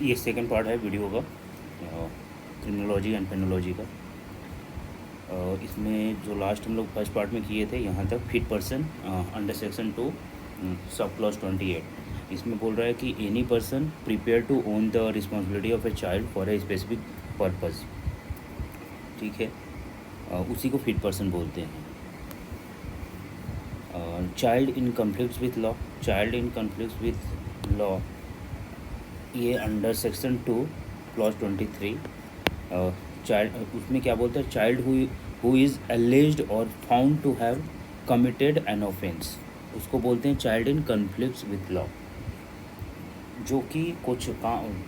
ये second part है video का, क्रिमिनोलॉजी एंड पेनोलॉजी का। इसमें जो लास्ट हम लोग फर्स्ट पार्ट में किए थे यहाँ तक fit person under section 2 sub clause 28। इसमें बोल रहा है कि any person prepare to own the responsibility of a child for a specific purpose. ठीक है, उसी को फिट पर्सन बोलते हैं। Child in conflict with law, child in conflict with law, ये अंडर सेक्शन 2 क्लॉज 23। चाइल्ड उसमें क्या बोलते हैं, चाइल्ड हु इज़ एलिज्ड और found to have committed an offence, उसको बोलते हैं child in conflict with law. जो कि कुछ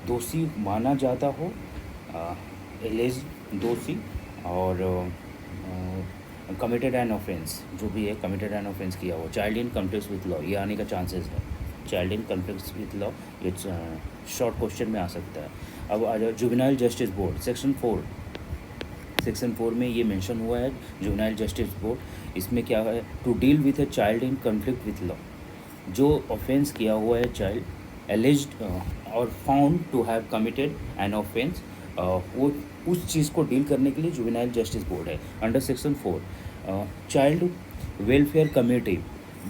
दोषी माना जाता हो, एलिज्ड दोषी, और कमिटेड एन ऑफेंस, जो भी है कमिटेड एन ऑफेंस किया हो, child in conflict with law ये आने का चांसेस है। Child in conflict with law ये शॉर्ट क्वेश्चन में आ सकता है। अब आ जाओ juvenile justice board section 4। Section 4 में ये मेंशन हुआ है जुवेनाइल जस्टिस बोर्ड। इसमें क्या है, to deal with a child in conflict with law, जो ऑफेंस किया हुआ है चाइल्ड एलिज्ड और found to have committed an offence, वो उस चीज़ को डील करने के लिए जुवेनाइल जस्टिस बोर्ड है under section 4। Child welfare committee,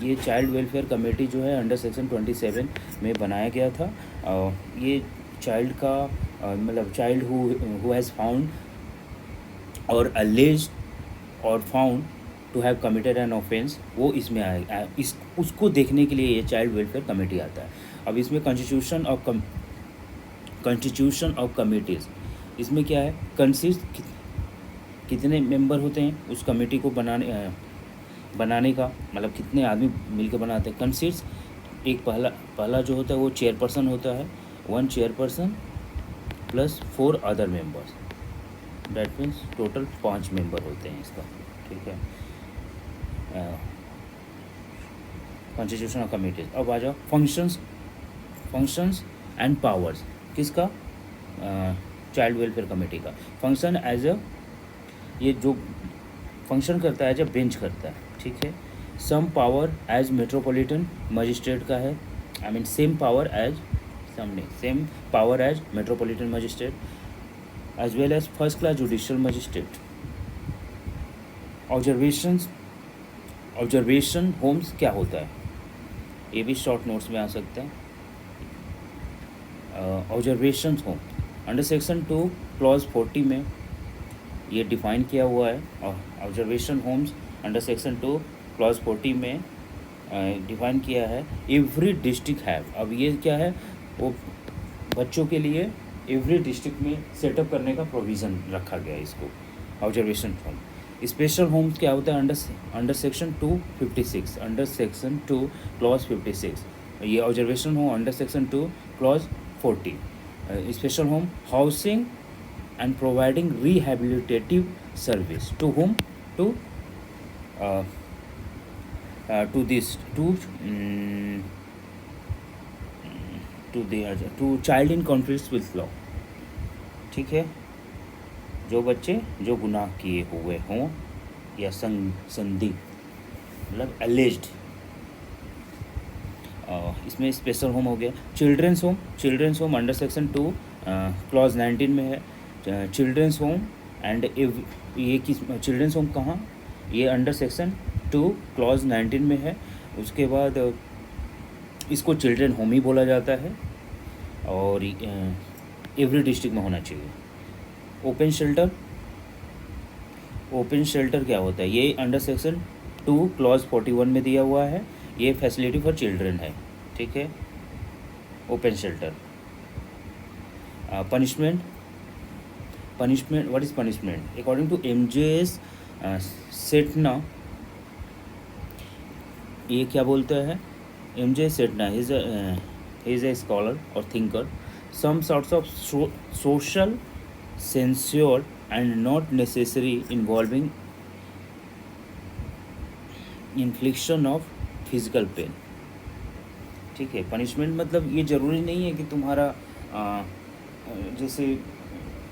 ये चाइल्ड वेलफेयर कमेटी जो है अंडर सेक्शन 27 में बनाया गया था। ये चाइल्ड का मतलब चाइल्ड हु हैज़ फाउंड और अलेज्ड और found to have committed an offence, वो इसमें आए इस उसको देखने के लिए ये चाइल्ड वेलफेयर कमेटी आता है। अब इसमें कॉन्स्टिट्यूशन ऑफ कमिटीज़, इसमें क्या है, कंसिस्ट कितने मेंबर होते हैं उस कमेटी को बनाने का, मतलब कितने आदमी मिलकर बनाते हैं। कंसिस्ट एक पहला जो होता है वो चेयरपर्सन होता है, 1 chairperson plus 4 other members, that means total 5 member होते हैं इसका। ठीक है, कॉन्स्टिट्यूशन ऑफ कमिटीज। अब आ जाओ फंक्शंस एंड पावर्स, किसका, चाइल्ड वेलफेयर कमेटी का। फंक्शन एज अ, ये जो फंक्शन करता है एज अ बेंच करता है। ठीक है, some power as metropolitan magistrate का है, I mean same power as metropolitan magistrate as well as first class judicial magistrate. Observation homes क्या होता है, ये भी शॉर्ट नोट्स में आ सकते हैं। Observation home under section 2 clause 40 में ये डिफाइन किया हुआ है। और observation homes under section 2 clause 40 में डिफाइन किया है, एवरी डिस्ट्रिक्ट हैव। अब ये क्या है, वो बच्चों के लिए एवरी डिस्ट्रिक्ट में सेटअप करने का प्रोविज़न रखा गया है इसको, ऑब्जर्वेशन होम। स्पेशल होम्स क्या होता है, under section 256, under section 2 clause 56, ये observation home under section 2 clause 40। Special home housing and providing rehabilitative service to whom, to child in conflict with law। ठीक है, जो बच्चे जो गुनाह किए हुए हों या संदिग्ध, मतलब एलिज्ड। इसमें स्पेशल होम हो गया। Children's home under section 2 clause 19 में है। चिल्ड्रेंस होम एंड ये किस चिल्ड्रेंस होम कहाँ, ये अंडर सेक्शन 2 क्लॉज 19 में है। उसके बाद इसको चिल्ड्रेन होम ही बोला जाता है और एवरी डिस्ट्रिक्ट में होना चाहिए। ओपन शेल्टर क्या होता है, ये अंडर सेक्शन 2 क्लॉज 41 में दिया हुआ है, ये फैसिलिटी फॉर चिल्ड्रन है। ठीक है, open shelter. punishment, what is punishment according to MJS सेटना, ये क्या बोलता है, MJ सेटना इज ए स्कॉलर और thinker, some sorts of social censure and not necessary involving infliction of physical pain। ठीक है, पनिशमेंट मतलब ये ज़रूरी नहीं है कि तुम्हारा जैसे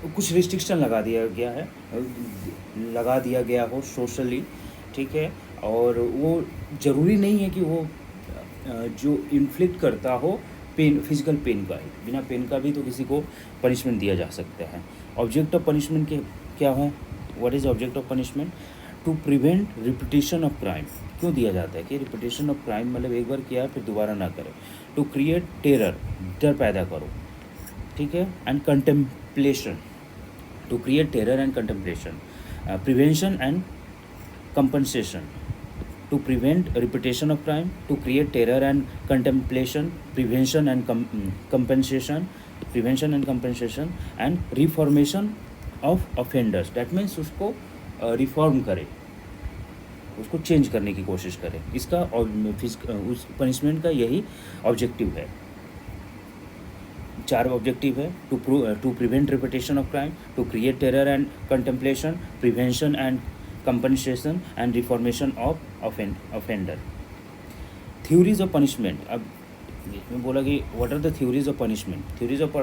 कुछ रिस्ट्रिक्शन लगा दिया गया हो सोशली। ठीक है, और वो ज़रूरी नहीं है कि वो जो इन्फ्लिक्ट करता हो पेन, फिजिकल पेन का ही, बिना पेन का भी तो किसी को पनिशमेंट दिया जा सकता है। ऑब्जेक्ट ऑफ पनिशमेंट के क्या है, what is object of punishment? To prevent repetition of crime. क्यों दिया जाता है कि रिपीटेशन ऑफ क्राइम मतलब एक बार किया फिर दोबारा ना करें। टू क्रिएट टेरर, डर पैदा करो, ठीक है। And contemplation, to create terror and contemplation. Prevention and compensation, to prevent repetition of crime, to create terror and contemplation, prevention and compensation, prevention and compensation, and reformation of offenders. That means उसको reform करे, उसको change करने की कोशिश करे। इसका उस punishment का यही ऑब्जेक्टिव है। 4 ऑब्जेक्टिव है। To prevent repetition of crime, to create terror and contemplation, prevention and compensation and reformation of offender. Theories of punishment, अब इसमें बोला कि what are the theories of punishment. Theories of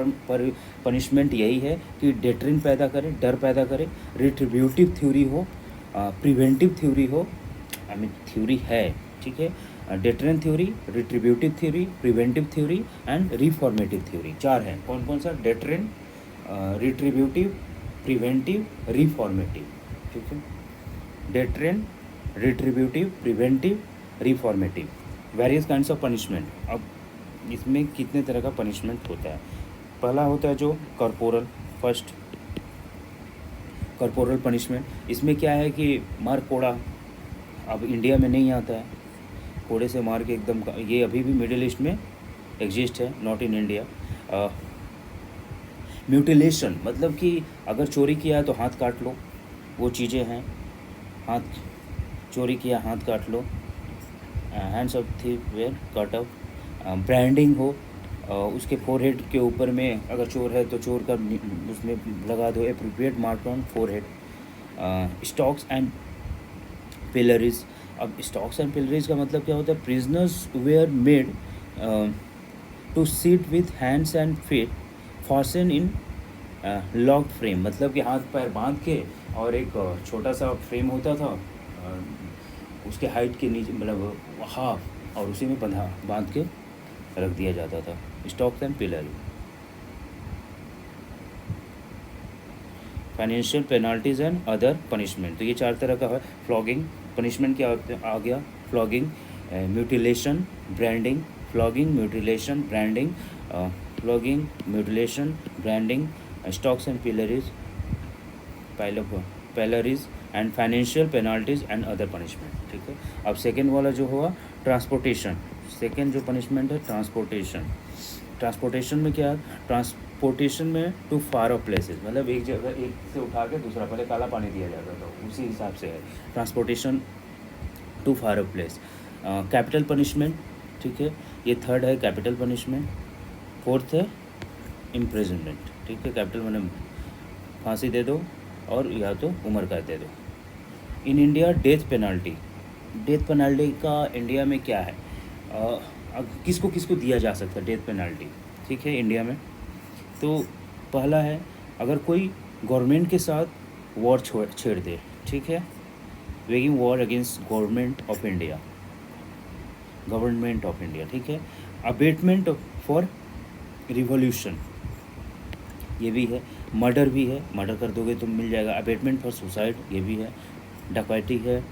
punishment यही है कि deterrent पैदा करे, डर पैदा करे, रिट्रीब्यूटिव थ्योरी हो, प्रिवेंटिव थ्योरी हो, आई मीन थ्योरी है, ठीक है। Deterrent theory, retributive theory, preventive theory and reformative theory. 4 हैं। कौन कौन सा? डेटरिन, रिट्रीब्यूटिव, प्रिवेंटिव, रिफॉर्मेटिव, ठीक है। Deterrent, retributive, preventive, reformative. Various kinds of punishment. अब इसमें कितने तरह का पनिशमेंट होता है? पहला होता है जो कॉर्पोरल, फर्स्ट कॉर्पोरल पनिशमेंट। इसमें क्या है कि मार कोड़ा, अब इंडिया में नहीं आता है, कोड़े से मार के एकदम, ये अभी भी मिडिल ईस्ट में एग्जिस्ट है, नॉट इन इंडिया। म्यूटिलेशन मतलब कि अगर चोरी किया है तो हाथ काट लो, वो चीज़ें हैं। हाथ चोरी किया, हाथ काट लो। Hands of thief were cut off. Branding हो, उसके फोरहेड के ऊपर में अगर चोर है तो चोर का उसमें लगा दो appropriate mark on forehead. Stocks and pillories. अब स्टॉक्स एंड पिलरीज का मतलब क्या होता है? Prisoners were made to sit with hands and feet fasten in locked frame, मतलब कि हाथ पैर बांध के, और एक छोटा सा फ्रेम होता था उसके हाइट के नीचे, मतलब हाफ, और उसी में बांध के रख दिया जाता था। Stocks and pillory. Financial penalties and other punishment, तो ये 4 तरह का है। फ्लॉगिंग पनिशमेंट क्या आ गया? Flogging, mutilation, branding, flogging, mutilation, branding, flogging, mutilation, branding, stocks and pillories, pillories and financial penalties and other punishment, ठीक है। अब सेकेंड वाला जो हुआ ट्रांसपोर्टेशन। सेकेंड जो पनिशमेंट है ट्रांसपोर्टेशन। ट्रांसपोर्टेशन में क्या है? ट्रांसपोर्टेशन में टू फार ऑफ प्लेसेस, मतलब एक जगह, एक से उठा के दूसरा, पहले काला पानी दिया जाता था, उसी हिसाब से है transportation to far of place. Capital punishment, ठीक है, ये थर्ड है कैपिटल पनिशमेंट। फोर्थ है इम्प्रिजनमेंट, ठीक है। कैपिटल मैंने फांसी दे दो और या तो उम्र कैद दे दो। In India death penalty. Death penalty का इंडिया में क्या है? किसको किसको दिया जा सकता है डेथ पेनल्टी, ठीक है, इंडिया में? तो पहला है, अगर कोई गवर्नमेंट के साथ वॉर छेड़ दे, ठीक है, weighing war against government of India, ठीक है। अबेटमेंट फॉर रिवॉल्यूशन, ये भी है। मर्डर भी है, मर्डर कर दोगे तो मिल जाएगा। अबेटमेंट फॉर सुसाइड, ये भी है। डकैती है,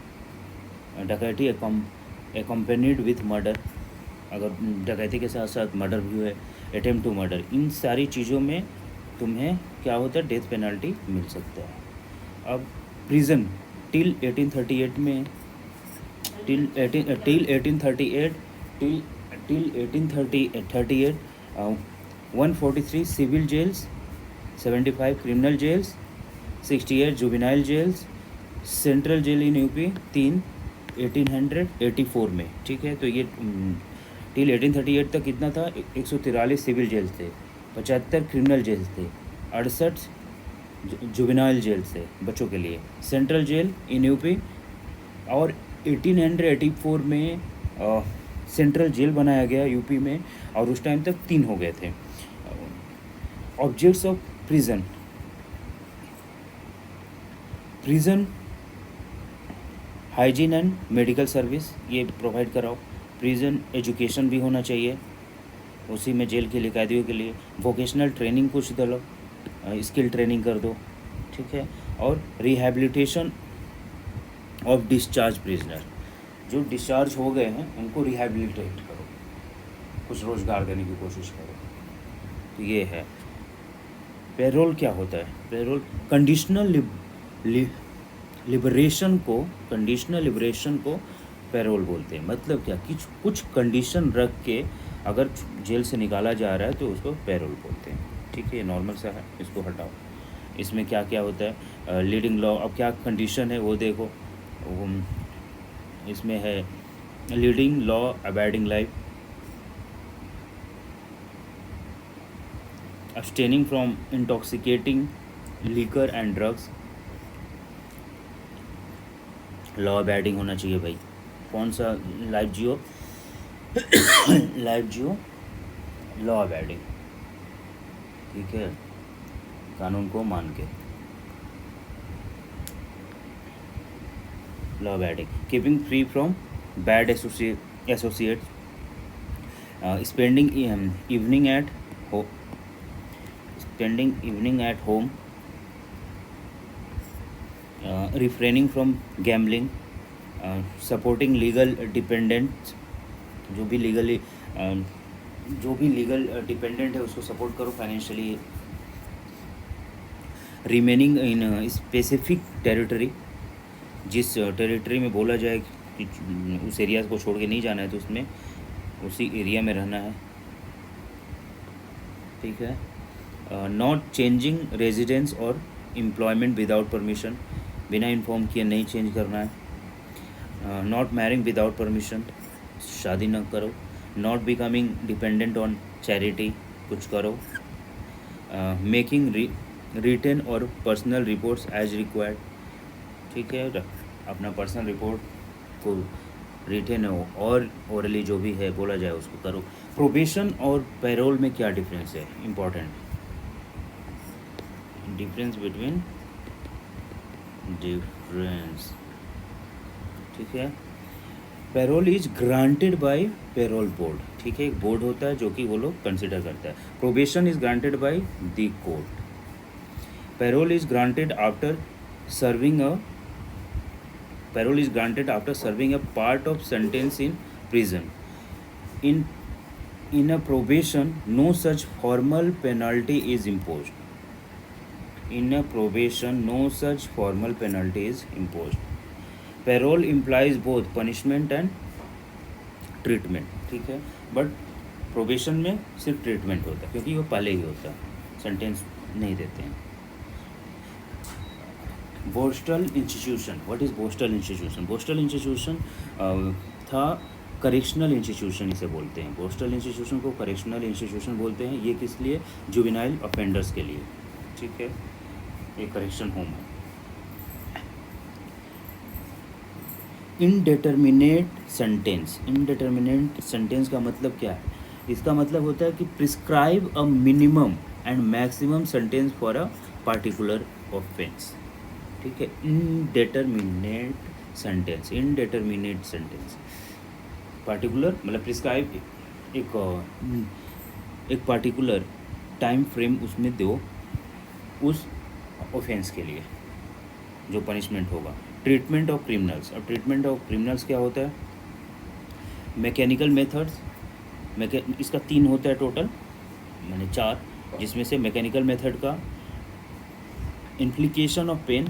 डकैती एकम्पेनिड विथ मर्डर, अगर डकैती के साथ साथ मर्डर भी है, अटेम्प्ट टू मर्डर, इन सारी चीज़ों में तुम्हें क्या होता है? डेथ पेनल्टी मिल सकता है। अब प्रिजन टिल 1838 में, till 1838 143 civil jails, 75 criminal jails, 68 juvenile jails, central jail in UP 3 1884 में, ठीक है। तो ये टिल 1838 तक कितना था? 143 सिविल जेल्स थे, 75 क्रिमिनल जेल्स थे, 68 जुवेनाइल जेल्स थे बच्चों के लिए, सेंट्रल जेल इन यूपी, और 1884 में सेंट्रल जेल बनाया गया यूपी में, और उस टाइम तक 3 हो गए थे। Objects of prison. Prison hygiene and medical service, ये प्रोवाइड कराओ। प्रिजन एजुकेशन भी होना चाहिए, उसी में जेल के लिए, कैदियों के लिए वोकेशनल ट्रेनिंग कुछ दो, स्किल ट्रेनिंग कर दो, ठीक है। और रिहैबिलिटेशन ऑफ डिस्चार्ज प्रिजनर, जो डिस्चार्ज हो गए हैं उनको रिहैबिलिटेट करो, कुछ रोज़गार देने की कोशिश करो। तो ये है पेरोल। क्या होता है पेरोल? कंडीशनल लिबरेशन को पेरोल बोलते हैं। मतलब क्या कि कुछ कंडीशन रख के अगर जेल से निकाला जा रहा है तो उसको पेरोल बोलते हैं, ठीक है। ये नॉर्मल सा है, इसको हटाओ। इसमें क्या क्या होता है? लीडिंग लॉ, अब क्या कंडीशन है वो देखो। इसमें है leading law abiding life, abstaining from intoxicating liquor and drugs। Law abiding होना चाहिए भाई। कौन सा? लाइफ जियो लाइफ जियो, लॉ अबाइडिंग, ठीक है, कानून को मान के। Law abiding, keeping free from bad associates, spending evening at home, refraining from gambling, supporting legal dependents, जो भी लीगल डिपेंडेंट है उसको सपोर्ट करो financially. Remaining in specific territory, जिस टेरिटरी में बोला जाए कि उस एरिया को छोड़ के नहीं जाना है तो उसमें उसी एरिया में रहना है, ठीक है। नॉट चेंजिंग रेजिडेंस और एम्प्लॉयमेंट विदाउट परमिशन, बिना इन्फॉर्म किए नहीं चेंज करना है। नॉट मैरिंग विदाउट परमिशन, शादी न करो। Not becoming dependent on charity, कुछ करो। मेकिंग रिटन और पर्सनल रिपोर्ट्स एज रिक्वायर्ड, ठीक है। अपना पर्सनल रिपोर्ट को रिटन और ओरली जो भी है बोला जाए उसको करो। प्रोबेशन और पैरोल में क्या डिफरेंस है? इम्पॉर्टेंट डिफरेंस बिटवीन ठीक है। Parole is granted by parole board, ठीक है। एक बोर्ड होता है जो कि वो लोग कंसिडर करता है। Probation is granted by the court. Parole is granted after serving a part of sentence in prison. In a probation, no such formal penalty is imposed. Parole implies both punishment and treatment, ठीक है। But probation में सिर्फ treatment होता है क्योंकि वो पहले ही होता है, सेंटेंस नहीं देते हैं। Borstal institution, what is borstal institution? Borstal institution था करेक्शनल इंस्टीट्यूशन इसे बोलते हैं। बोस्टल इंस्टीट्यूशन को करेक्शनल इंस्टीट्यूशन बोलते हैं। ये किस लिए? जुवेनाइल ऑफेंडर्स के लिए, ठीक है। ये करेक्शन होम है। इनडेटर्मिनेट सेंटेंस का मतलब क्या है? इसका मतलब होता है कि prescribe a minimum and maximum sentence for a particular offence, ठीक है। इनडेटर्मिनेट सेंटेंस पार्टिकुलर मतलब प्रिस्क्राइब एक पार्टिकुलर टाइम फ्रेम उसमें दो उस ऑफेंस के लिए जो पनिशमेंट होगा। ट्रीटमेंट ऑफ क्रिमिनल्स, अब ट्रीटमेंट ऑफ क्रिमिनल्स क्या होता है? मैकेनिकल मेथड्स, इसका 3 होता है टोटल, मैंने 4, जिसमें से मैकेनिकल मेथड का infliction of pain,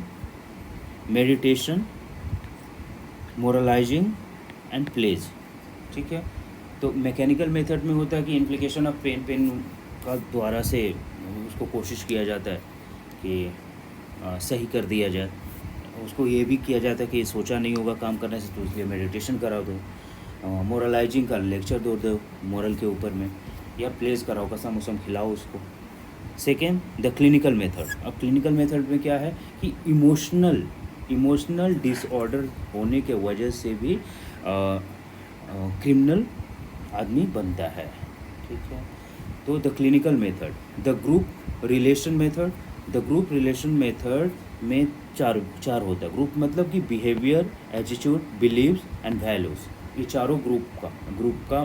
meditation, moralising and pledge, ठीक है। तो मैकेनिकल मेथड में होता है कि इन्फ्लिकेशन ऑफ पेन का द्वारा से उसको कोशिश किया जाता है कि सही कर दिया जाए। उसको ये भी किया जाता है कि सोचा नहीं होगा काम करने से तो इसलिए मेडिटेशन करा दो। मोरलाइजिंग का लेक्चर दो मोरल के ऊपर में, या प्लेस कराओ, कसम उसम खिलाओ उसको। Second, the clinical method. अब क्लिनिकल मेथड में क्या है कि इमोशनल डिसऑर्डर होने के वजह से भी क्रिमिनल आदमी बनता है, ठीक है। तो the clinical method. The group relation method में चार होता है। ग्रुप मतलब कि behaviour, attitude, beliefs and values, ये चारों ग्रुप का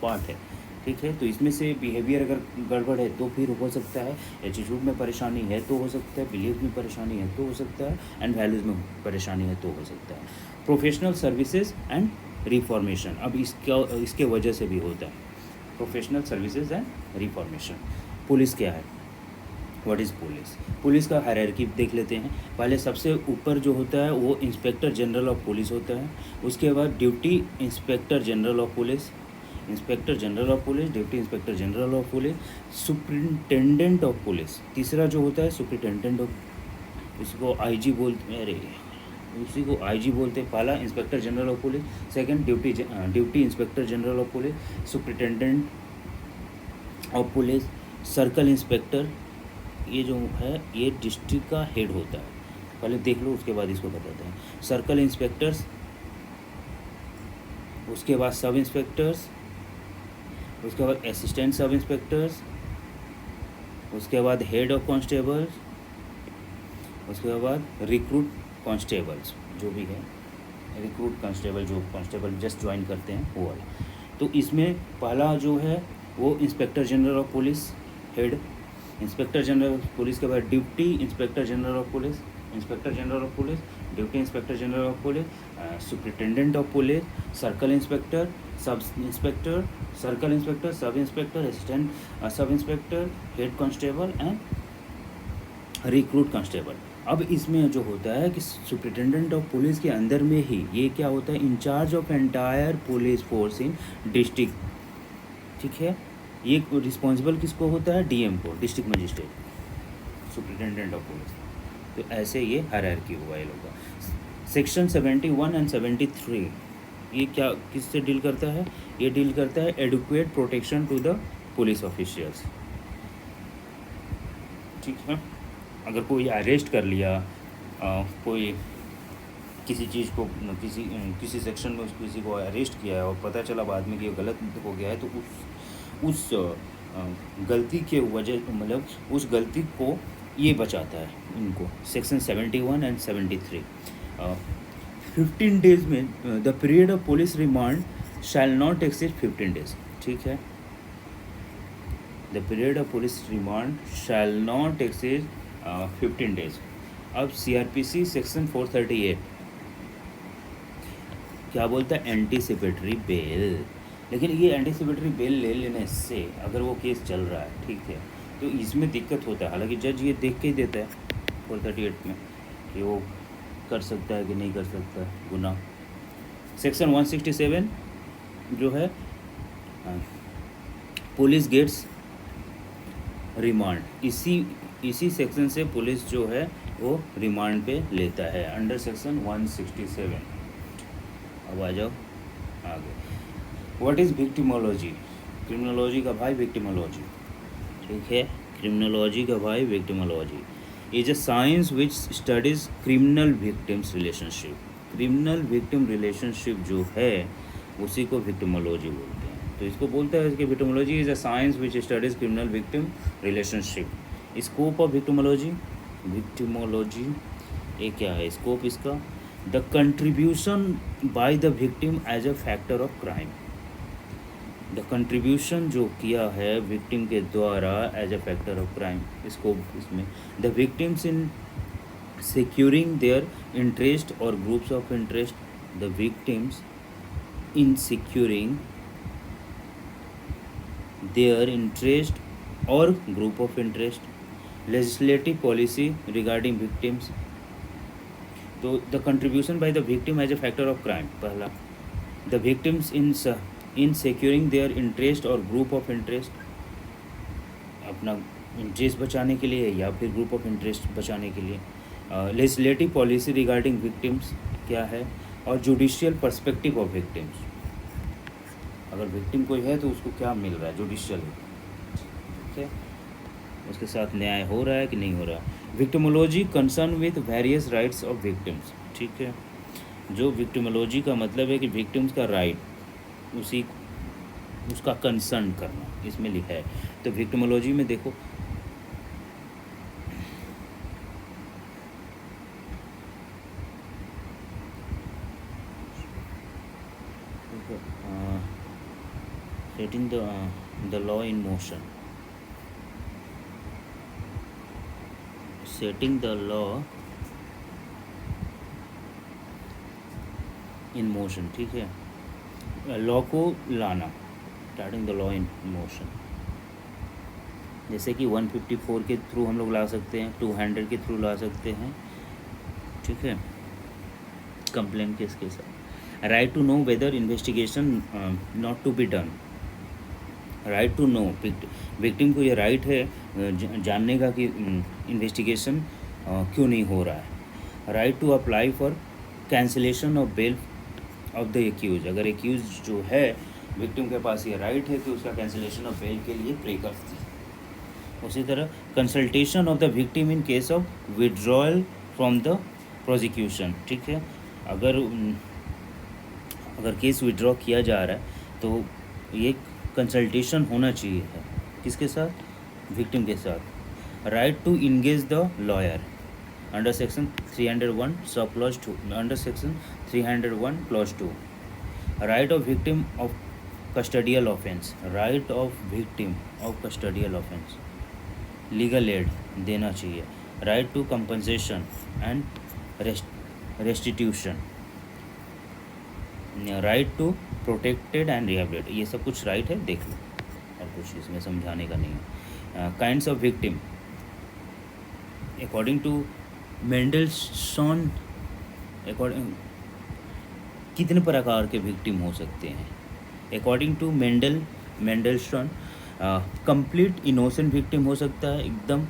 पार्ट है। ठीक है। तो इसमें से बिहेवियर अगर गड़बड़ है तो फिर हो सकता है, एटीट्यूड में परेशानी है तो हो सकता है, बिलीफ में परेशानी है तो हो सकता है, एंड वैल्यूज़ में परेशानी है तो हो सकता है। प्रोफेशनल सर्विसेज एंड रिफॉर्मेशन, अब इसके वजह से भी होता है professional services and reformation. Police क्या है, व्हाट इज़ पुलिस? पुलिस का हायरार्की देख लेते हैं। पहले सबसे ऊपर जो होता है वो इंस्पेक्टर जनरल ऑफ पुलिस होता है, उसके बाद duty inspector general of police, inspector general of police, deputy inspector general of police, superintendent of police, तीसरा जो होता है सुप्रिंटेंडेंट ऑफ, इसको आईजी बोलते हैं, अरे उसी को आईजी बोलते हैं। पहला inspector general of police, second duty inspector general of police, superintendent of police, circle inspector, ये जो है ये डिस्ट्रिक्ट का हेड होता है। पहले देख लो उसके बाद इसको बताते हैं। सर्कल इंस्पेक्टर्स, उसके बाद सब इंस्पेक्टर्स, उसके बाद असिस्टेंट सब इंस्पेक्टर्स, उसके बाद हेड ऑफ कांस्टेबल्स, उसके बाद रिक्रूट कांस्टेबल्स, जो भी है रिक्रूट कांस्टेबल, जो कांस्टेबल जस्ट ज्वाइन करते हैं वो वाला। तो इसमें पहला जो है वो inspector general of police head, inspector general of police के बाद duty inspector general of police, inspector general of police, duty inspector general of police, superintendent of police, circle inspector, sub inspector, circle inspector, sub inspector, assistant sub inspector, head constable and recruit constable. अब इसमें जो होता है कि superintendent of police के अंदर में ही ये क्या होता है, incharge of entire police force in district, ठीक है। ये रिस्पॉन्सिबल किसको होता है, डीएम को, district magistrate, superintendent of police. तो ऐसे ये हायरार्की हुआ ये लोग का। सेक्शन 71 एंड 73 ये क्या किससे डील करता है, ये डील करता है adequate protection to the police officials, ठीक है। अगर कोई अरेस्ट कर लिया, कोई किसी चीज़ को किसी सेक्शन में किसी को अरेस्ट किया है और पता चला बाद में कि ये गलत हो गया है, तो उस गलती के वजह मतलब उस गलती को ये बचाता है इनको। सेक्शन 71 एंड 73 15 डेज में the period of police remand shall not exceed 15 days, ठीक है। The period of police remand shall not exceed 15 days. अब सीआरपीसी सेक्शन 438 क्या बोलता है, एंटीसिपेटरी बेल। लेकिन ये एंटीसिपेटरी बेल ले लेने से अगर वो केस चल रहा है, ठीक है, तो इसमें दिक्कत होता है। हालांकि जज ये देख के ही देता है 438 में कि वो कर सकता है कि नहीं कर सकता गुनाह। सेक्शन 167 जो है पुलिस गेट्स रिमांड, इसी सेक्शन से पुलिस जो है वो रिमांड पे लेता है अंडर सेक्शन 167। अब आ जाओ आगे। What is victimology? क्रिमिनोलॉजी का भाई विक्टिमोलॉजी, ठीक है। क्रिमिनोलॉजी का भाई victimology is a science which studies criminal victims relationship. Criminal victim relationship जो है उसी को विक्टिमोलॉजी बोलते हैं। तो इसको बोलता है कि victimology is a science which studies criminal victim relationship. Scope of victimology, victimology ये क्या है स्कोप इसका, the contribution by the victim as a factor of crime. The contribution जो किया है विक्टिम के द्वारा as a factor of crime, इसको इसमें the victims in securing their interest और groups of interest, the victims in securing their interest और group of interest, legislative policy regarding victims. तो the contribution by the victim as a factor of crime, पहला the victims in securing their interest और group of interest, अपना interest बचाने के लिए या फिर ग्रुप ऑफ इंटरेस्ट बचाने के लिए। लेजिस्लेटिव पॉलिसी रिगार्डिंग विक्टिम्स क्या है, और जुडिशियल पर्सपेक्टिव ऑफ विक्टिम्स, अगर विक्टिम कोई है तो उसको क्या मिल रहा है जुडिशियल, ठीक है, उसके साथ न्याय हो रहा है कि नहीं हो रहा। Victimology concern with various rights of victims, ठीक है। जो विक्टिमोलॉजी का मतलब है कि विक्टिम्स का राइट उसका कंसर्न करना इसमें लिखा है। तो विक्टिमोलॉजी में देखो setting the the law in motion, setting the law in motion, ठीक है, लॉ को लाना, starting the law in motion. जैसे कि 154 के थ्रू हम लोग ला सकते हैं, 200 के थ्रू ला सकते हैं, ठीक है, कंप्लेन केस के साथ। Right to know whether investigation not to be done, right to know, victim को ये राइट है जानने का कि इन्वेस्टिगेशन क्यों नहीं हो रहा है। Right to apply for cancellation of bail of the accuse, अगर एक्यूज जो है विक्टिम के पास ये राइट है कि उसका कैंसिलेशन ऑफ बेल के लिए प्रे करती है। उसी तरह consultation of the victim in case of withdrawal from the prosecution, ठीक है, अगर केस विड्रॉ किया जा रहा है तो ये कंसल्टेशन होना चाहिए है, किसके साथ, विक्टिम के साथ। Right to engage the lawyer under section 301 sub clause 2, under section 301 clause 2। Right of victim of custodial offence, right of victim of custodial offence, legal aid देना चाहिए। Right to compensation and restitution, right to protected and rehabilitate, ये सब कुछ right है, देख लो, और कुछ इसमें समझाने का नहीं है। Kinds of victim according to Mendelsohn, according कितने प्रकार के विक्टिम हो सकते हैं, according to Mendelsohn complete innocent victim हो सकता है एकदम,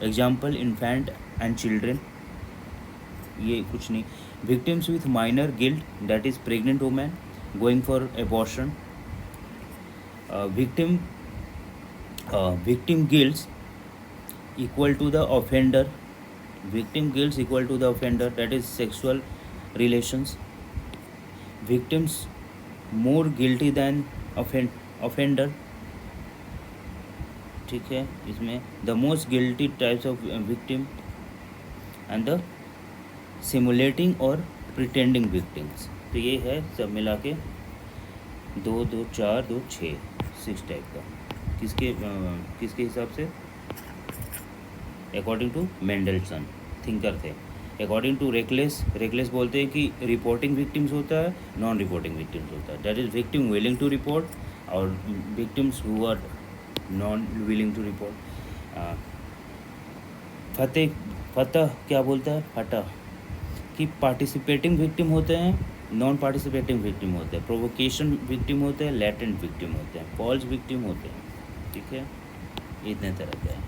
एग्जाम्पल इन्फेंट एंड चिल्ड्रेन, ये कुछ नहीं। Victims with minor guilt, that is pregnant women going for abortion. victim guilt equal to the offender, victim guilt equal to the offender, that is sexual relations. Victims more guilty than offender, ठीक है, इसमें the most guilty types of victim and the simulating और pretending victims। तो ये है सब मिला के 2 2 4 2 6 6 टाइप का, किसके हिसाब से, अकॉर्डिंग टू मेंडलसन थिंकर थे। अकॉर्डिंग टू रेकलेस बोलते हैं कि रिपोर्टिंग विक्टिम्स होता है, नॉन रिपोर्टिंग विक्टिम्स होता है, that is victim willing to report और victims who are non willing to report. फतह क्या बोलता है, फतह कि पार्टिसिपेटिंग विक्टिम होते हैं, नॉन पार्टिसिपेटिंग विक्टिम होते हैं, प्रोवोकेशन विक्टिम होते हैं, लैटेंट विक्टिम होते हैं, फॉल्स विक्टिम होते हैं, ठीक है, इतने तरह के हैं।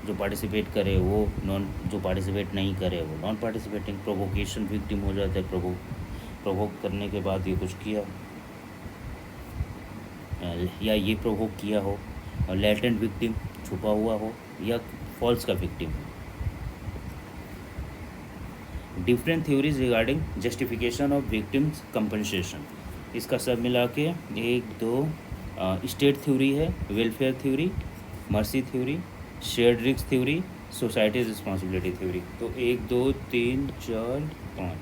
जो पार्टिसिपेट करे वो नॉन, जो पार्टिसिपेट नहीं करे वो नॉन पार्टिसिपेटिंग। प्रोवोकेशन विक्टिम हो जाता है, प्रोवोक करने के बाद ये कुछ किया या ये प्रोवोक किया हो, और लैटेंट विक्टिम छुपा हुआ हो, या फॉल्स का विक्टिम हो। Different theories regarding justification of victims compensation, इसका सब मिला के 1 2 स्टेट थ्योरी है, welfare theory, mercy theory, shared risk theory, societies responsibility theory. तो 1 2 3 4 5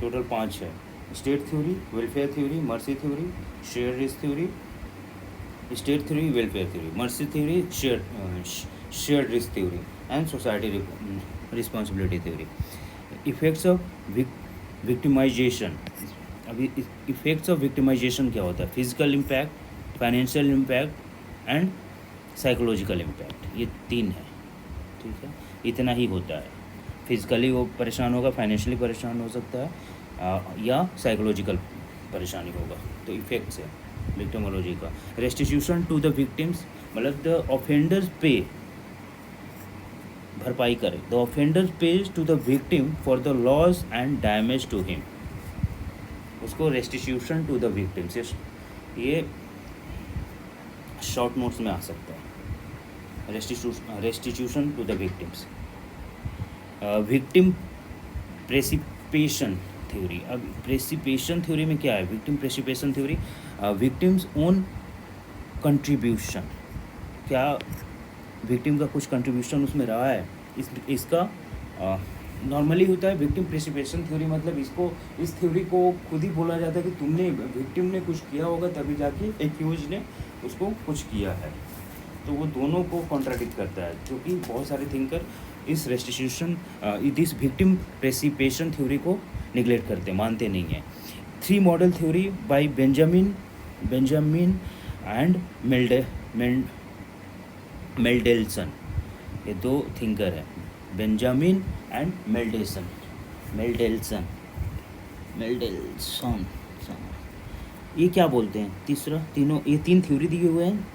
टोटल 5 है। State theory, welfare theory, mercy theory, shared risk theory, state theory, welfare theory, mercy theory, shared risk theory and society responsibility theory. Effects of victimisation, अभी effects of victimisation क्या होता है, physical impact, financial impact and psychological impact, ये 3 है, ठीक है, इतना ही होता है। फिजिकली वो परेशान होगा, फाइनेंशियली परेशान हो सकता है, या साइकोलॉजिकल परेशानी होगा। तो इफेक्ट्स है विक्टिमोलॉजी का। रेस्टिट्यूशन टू द विक्टिम्स, मतलब द ऑफेंडर्स पे, भरपाई करे, the offender pays to the victim for the loss and damage to him, उसको रेस्टिट्यूशन टू द विक्टिम्स, ये शॉर्ट नोट्स में आ सकता है, restitution to the victims. Victim precipitation theory, अब प्रेसिपेशन थ्योरी में क्या है, victim precipitation theory, victims own contribution, क्या विक्टिम का कुछ कंट्रीब्यूशन उसमें रहा है, इसका नॉर्मली होता है विक्टिम प्रेसिपेशन थ्योरी, मतलब इस थ्योरी को खुद ही बोला जाता है कि तुमने, विक्टिम ने कुछ किया होगा तभी जाके एक्यूज ने उसको कुछ किया है, तो वो दोनों को कॉन्ट्राडिक्ट करता है, जो कि बहुत सारे थिंकर इस restitution this victim precipitation theory को निगलेक्ट करते, मानते नहीं हैं। Three model theory by Benjamin and Mendelsohn, ये दो थिंकर हैं, बेंजामिन एंड मेल्डेल्सन। ये क्या बोलते हैं? ये तीन थ्योरी दिए हुए हैं।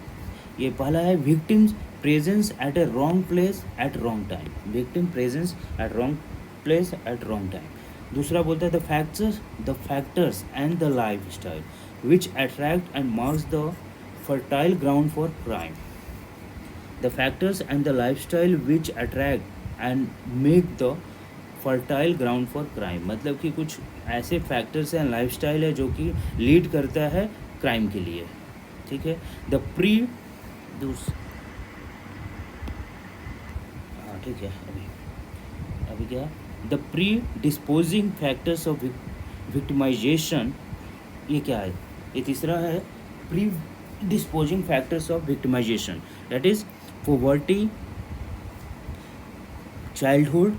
ये पहला है victims presence at A wrong place at wrong time, victim presence at wrong place at wrong time. दूसरा बोलता है the factors and the life style which attract and marks the fertile ground for crime, the factors and the life style which attract and make the fertile ground for crime, मतलब कि कुछ ऐसे factors हैं, lifestyle है जो कि lead करता है क्राइम के लिए, ठीक है। ठीक है, अभी क्या, the pre disposing factors of victimisation, ये क्या है? ये तीसरा है pre disposing factors of victimisation, that is poverty, childhood,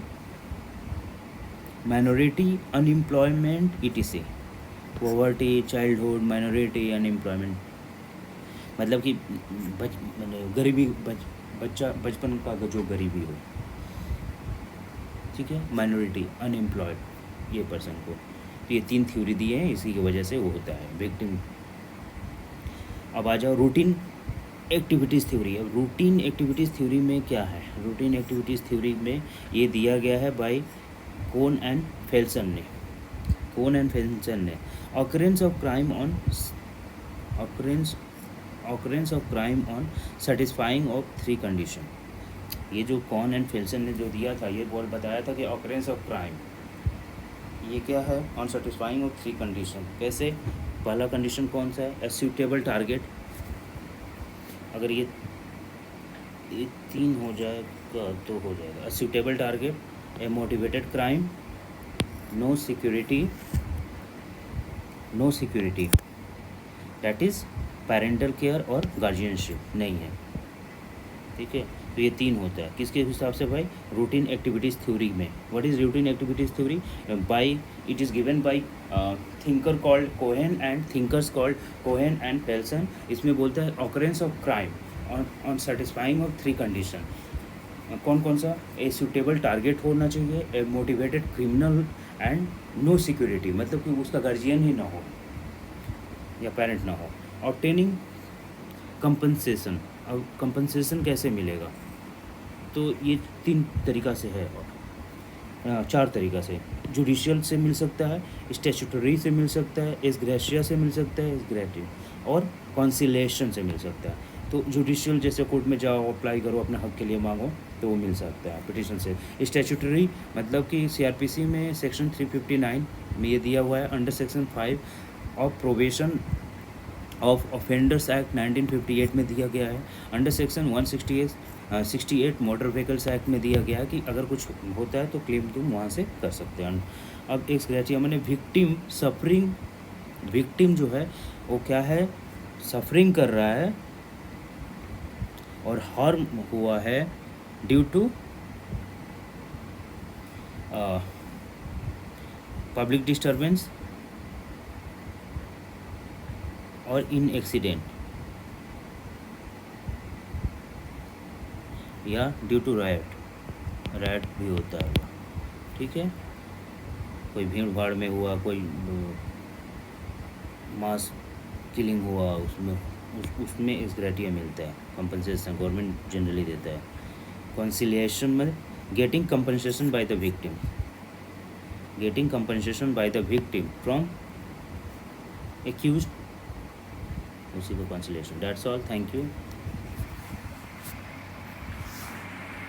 minority, unemployment, etc। Poverty, childhood, minority, unemployment, मतलब कि गरीबी, बचपन का जो गरीबी हो, ठीक है, माइनॉरिटी, अनएम्प्लॉयड, ये पर्सन को, तो ये तीन थ्योरी दिए हैं, इसी की वजह से वो होता है विक्टिम। अब आ जाओ रूटीन एक्टिविटीज़ थ्योरी। अब रूटीन एक्टिविटीज़ थ्योरी में क्या है? रूटीन एक्टिविटीज़ थ्योरी में ये दिया गया है बाय कोन एंड फेल्सन ने। Occurrence of crime on satisfying of three condition. ये जो कॉन एंड फेल्सन ने जो दिया था, ये बताया था कि ऑकरेंस ऑफ क्राइम ये क्या है, on satisfying of three condition. कैसे? पहला कंडीशन कौन सा है? A suitable target. अगर ये तीन हो जाएगा तो हो जाएगा। A suitable target, a motivated crime, no security, that is parental care और गार्जियनशिप नहीं है, ठीक है। तो ये तीन होता है किसके हिसाब से भाई? रूटीन एक्टिविटीज़ थ्योरी में। What is routine activities theory? By it is given by thinkers called Cohen and Felson. इसमें बोलता है occurrence of crime on satisfying of three condition. कौन कौन सा? ए सूटेबल टारगेट होना चाहिए, a motivated criminal and no security, मतलब कि उसका गार्जियन ही ना हो या पेरेंट ना हो। Obtaining compensation. अब कंपनसेशन कैसे मिलेगा? तो ये तीन तरीक़ा से है, चार तरीक़ा से। जुडिशियल से मिल सकता है, स्टैट्यूटरी से मिल सकता है, एस ग्रेशिया से मिल सकता है, एस ग्रेटिव, और कॉन्सिलेशन से मिल सकता है। तो जुडिशियल जैसे कोर्ट में जाओ, अप्लाई करो, अपने हक के लिए मांगो, तो वो मिल सकता है पिटिशन से। स्टैट्यूटरी मतलब कि सीआरपीसी में सेक्शन 359 में ये दिया हुआ है, under section 5 of probation of offenders act 1958 में दिया गया है। Under section 168 motor vehicles act में दिया गया है कि अगर कुछ होता है तो क्लेम तुम वहाँ से कर सकते हैं। अब एक ग्रेचिया मैंने विक्टिम जो है वो क्या है? सफरिंग कर रहा है और हार्म हुआ है ड्यू टू पब्लिक डिस्टर्बेंस और इन एक्सीडेंट, या ड्यू टू रायट भी होता है, ठीक है। कोई भीड़ भाड़ में हुआ, कोई मास किलिंग हुआ, उसमें इस ग्रेटिया मिलता है, कंपनसेशन गवर्नमेंट जनरली देता है। कॉन्सिलिएशन में getting compensation bye the victim from accused, उसी को conciliation. That's all, thank you.